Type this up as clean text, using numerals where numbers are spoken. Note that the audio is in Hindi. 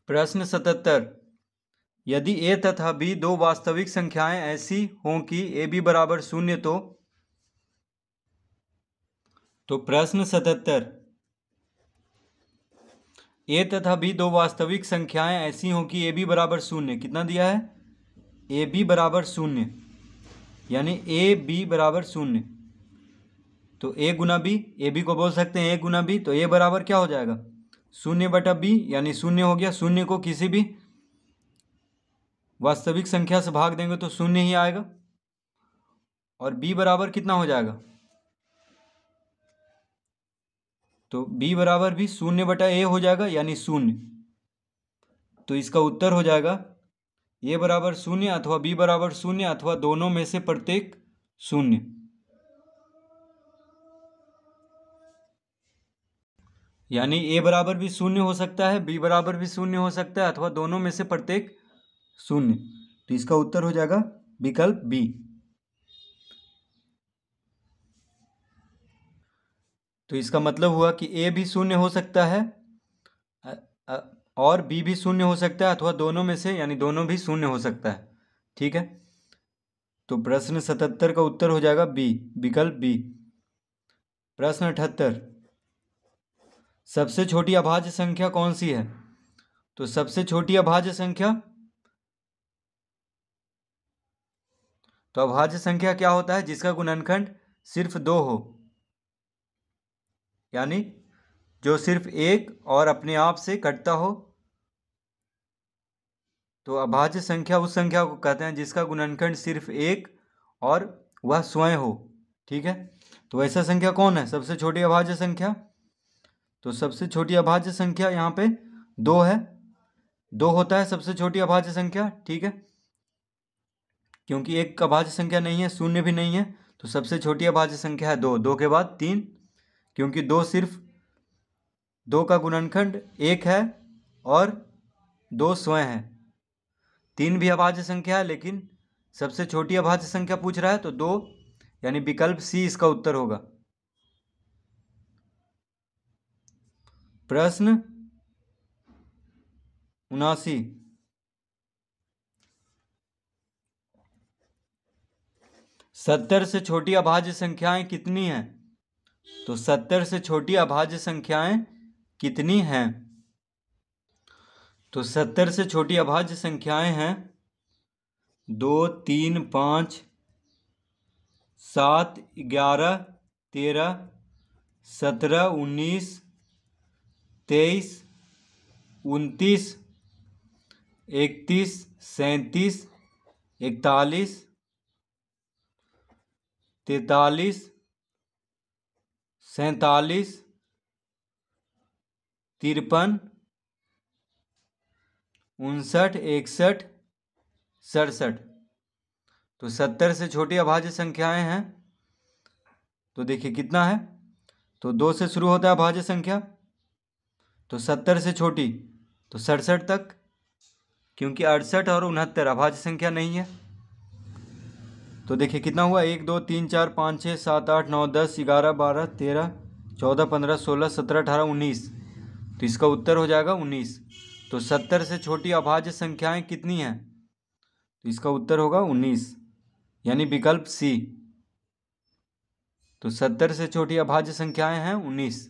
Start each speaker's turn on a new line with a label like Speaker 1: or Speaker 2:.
Speaker 1: प्रश्न 77। यदि a तथा b दो वास्तविक संख्याएं ऐसी हों कि ab बराबर 0 तो प्रश्न 77। a तथा b दो वास्तविक संख्याएं ऐसी हों कि ab बराबर 0। कितना दिया है? ab बराबर 0, यानी ab बराबर 0। तो a गुना b, ab को बोल सकते हैं a गुना b। तो a बराबर क्या हो जाएगा? 0/b, यानी 0 हो गया। 0 को किसी भी वास्तविक संख्या से भाग देंगे तो 0 ही आएगा। और b बराबर कितना हो जाएगा? तो b बराबर भी 0/a हो जाएगा, यानी 0। तो इसका उत्तर हो जाएगा a बराबर 0 अथवा b बराबर 0 अथवा दोनों में से प्रत्येक 0। यानी a बराबर भी 0 हो सकता है, b बराबर भी 0 हो सकता है अथवा दोनों में से प्रत्येक 0। तो इसका उत्तर हो जाएगा विकल्प बी। तो इसका मतलब हुआ कि a भी 0 हो सकता है और b भी 0 हो सकता है अथवा दोनों में से, यानी दोनों भी 0 हो सकता है। ठीक है, तो प्रश्न 77 का उत्तर हो जाएगा बी, विकल्प बी। प्रश्न 78। सबसे छोटी अभाज्य संख्या कौन सी है? तो सबसे छोटी अभाज्य संख्या, तो अभाज्य संख्या क्या होता है? जिसका गुणनखंड सिर्फ 2 हो, यानी जो सिर्फ एक और अपने आप से कटता हो। तो अभाज्य संख्या उस संख्या को कहते हैं जिसका गुणनखंड सिर्फ 1 और वह स्वयं हो। ठीक है, तो ऐसा संख्या कौन है सबसे छोटी अभाज्य संख्या? तो सबसे छोटी अभाज्य संख्या यहाँ पे 2 है। 2 होता है सबसे छोटी अभाज्य संख्या। ठीक है, क्योंकि एक अभाज्य संख्या नहीं है, 0 भी नहीं है, तो सबसे छोटी अभाज्य संख्या है 2। 2 के बाद 3, क्योंकि 2 सिर्फ 2 का गुणनखंड 1 है और 2 स्वयं है। 3 भी अभाज्य संख्या है, लेकिन सबसे छोटी अभाज्य संख्या पूछ रहा है तो 2, यानी विकल्प सी इसका उत्तर होगा। प्रश्न 79। 70 से छोटी अभाज्य संख्याएं कितनी हैं? तो 70 से छोटी अभाज्य संख्याएं कितनी हैं? तो 70 से छोटी अभाज्य संख्याएं हैं 2, 3, 5, 7, 11, 13, 17, 19, 23, 29, 31, 37, 41, 43, 47, 53, 59, 61, 67। तो 70 से छोटी अभाज्य संख्याएं हैं। तो देखिए कितना है, तो 2 से शुरू होता है अभाज्य संख्या, तो 70 से छोटी तो 67 तक, क्योंकि 68 और 69 अभाज्य संख्या नहीं है। तो देखिए कितना हुआ, 1, 2, 3, 4, 5, 6, 7, 8, 9, 10, 11, 12, 13, 14, 15, 16, 17, 18, 19। तो इसका उत्तर हो जाएगा 19। तो 70 से छोटी अभाज्य संख्याएं कितनी हैं? तो इसका उत्तर होगा 19, यानी विकल्प सी। तो 70 से छोटी अभाज्य संख्याएं हैं 19।